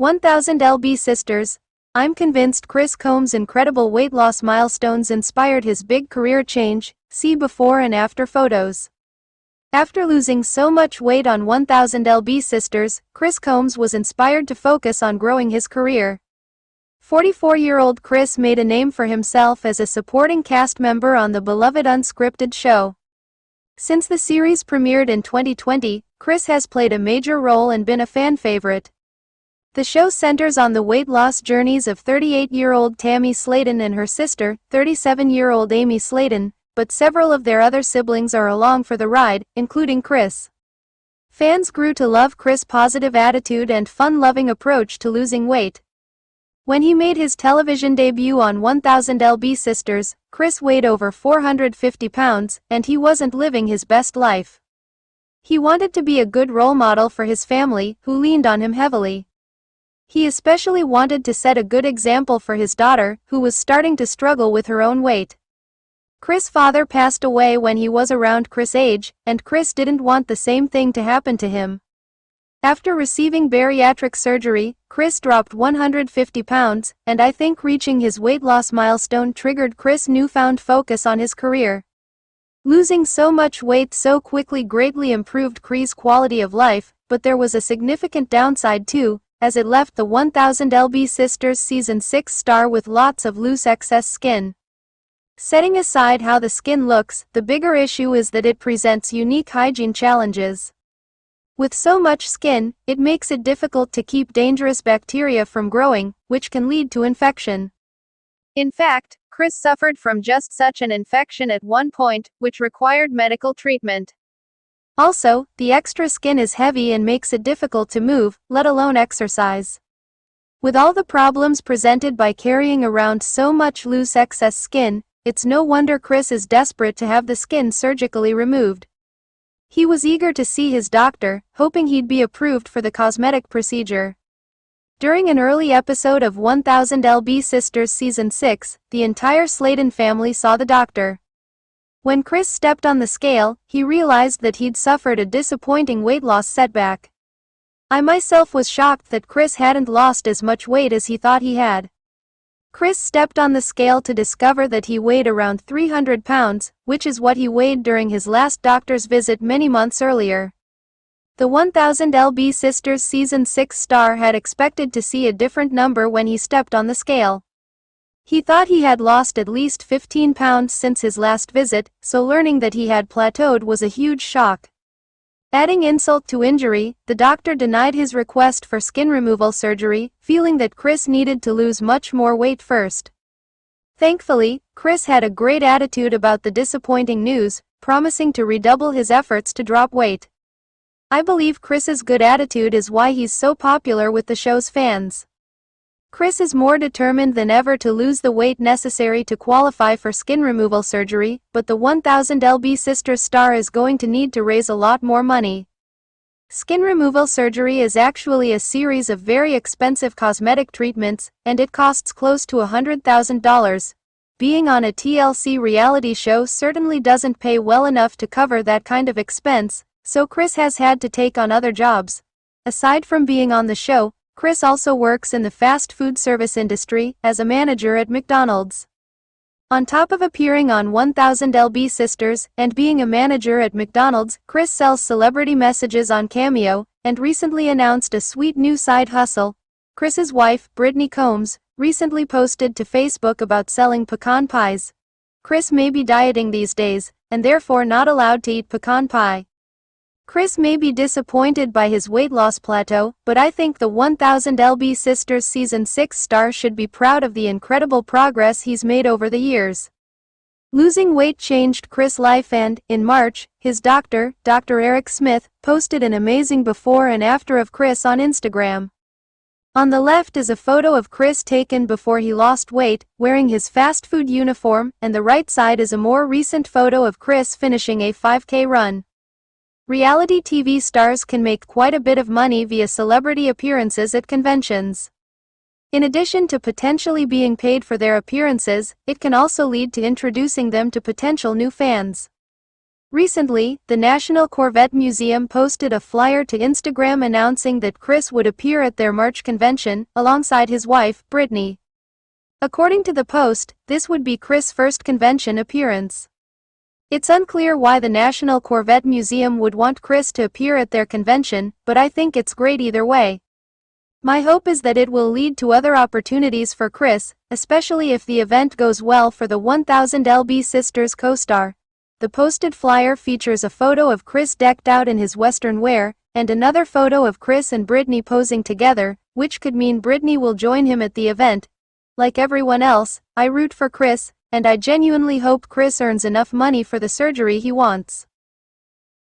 1000 lb Sisters. I'm convinced Chris Combs' incredible weight loss milestones inspired his big career change. See before and after photos. After losing so much weight on 1000 lb Sisters, Chris Combs was inspired to focus on growing his career. 44-year-old Chris made a name for himself as a supporting cast member on the beloved unscripted show. Since the series premiered in 2020, Chris has played a major role and been a fan favorite. The show centers on the weight loss journeys of 38-year-old Tammy Slaton and her sister, 37-year-old Amy Slaton, but several of their other siblings are along for the ride, including Chris. Fans grew to love Chris' positive attitude and fun-loving approach to losing weight. When he made his television debut on 1000 lb Sisters, Chris weighed over 450 pounds, and he wasn't living his best life. He wanted to be a good role model for his family, who leaned on him heavily. He especially wanted to set a good example for his daughter, who was starting to struggle with her own weight. Chris' father passed away when he was around Chris' age, and Chris didn't want the same thing to happen to him. After receiving bariatric surgery, Chris dropped 150 pounds, and I think reaching his weight loss milestone triggered Chris' newfound focus on his career. Losing so much weight so quickly greatly improved Chris' quality of life, but there was a significant downside too, as it left the 1000 lb Sisters Season 6 star with lots of loose excess skin. Setting aside how the skin looks, the bigger issue is that it presents unique hygiene challenges. With so much skin, it makes it difficult to keep dangerous bacteria from growing, which can lead to infection. In fact, Chris suffered from just such an infection at one point, which required medical treatment. Also, the extra skin is heavy and makes it difficult to move, let alone exercise. With all the problems presented by carrying around so much loose excess skin, it's no wonder Chris is desperate to have the skin surgically removed. He was eager to see his doctor, hoping he'd be approved for the cosmetic procedure. During an early episode of 1000 lb Sisters Season 6, the entire Slaton family saw the doctor. When Chris stepped on the scale, he realized that he'd suffered a disappointing weight loss setback. I myself was shocked that Chris hadn't lost as much weight as he thought he had. Chris stepped on the scale to discover that he weighed around 300 pounds, which is what he weighed during his last doctor's visit many months earlier. The 1000 lb Sisters Season 6 star had expected to see a different number when he stepped on the scale. He thought he had lost at least 15 pounds since his last visit, so learning that he had plateaued was a huge shock. Adding insult to injury, the doctor denied his request for skin removal surgery, feeling that Chris needed to lose much more weight first. Thankfully, Chris had a great attitude about the disappointing news, promising to redouble his efforts to drop weight. I believe Chris's good attitude is why he's so popular with the show's fans. Chris is more determined than ever to lose the weight necessary to qualify for skin removal surgery, but the 1000 lb Sisters star is going to need to raise a lot more money. Skin removal surgery is actually a series of very expensive cosmetic treatments, and it costs close to $100,000. Being on a TLC reality show certainly doesn't pay well enough to cover that kind of expense, so Chris has had to take on other jobs. Aside from being on the show, Chris also works in the fast food service industry as a manager at McDonald's. On top of appearing on 1000 lb Sisters and being a manager at McDonald's, Chris sells celebrity messages on Cameo, and recently announced a sweet new side hustle. Chris's wife, Brittany Combs, recently posted to Facebook about selling pecan pies. Chris may be dieting these days, and therefore not allowed to eat pecan pie. Chris may be disappointed by his weight loss plateau, but I think the 1000 lb Sisters Season 6 star should be proud of the incredible progress he's made over the years. Losing weight changed Chris' life and, in March, his doctor, Dr. Eric Smith, posted an amazing before and after of Chris on Instagram. On the left is a photo of Chris taken before he lost weight, wearing his fast food uniform, and the right side is a more recent photo of Chris finishing a 5K run. Reality TV stars can make quite a bit of money via celebrity appearances at conventions. In addition to potentially being paid for their appearances, it can also lead to introducing them to potential new fans. Recently, the National Corvette Museum posted a flyer to Instagram announcing that Chris would appear at their March convention, alongside his wife, Brittany. According to the post, this would be Chris' first convention appearance. It's unclear why the National Corvette Museum would want Chris to appear at their convention, but I think it's great either way. My hope is that it will lead to other opportunities for Chris, especially if the event goes well for the 1000lb Sisters co-star. The posted flyer features a photo of Chris decked out in his Western wear, and another photo of Chris and Brittany posing together, which could mean Brittany will join him at the event. Like everyone else, I root for Chris, and I genuinely hope Chris earns enough money for the surgery he wants.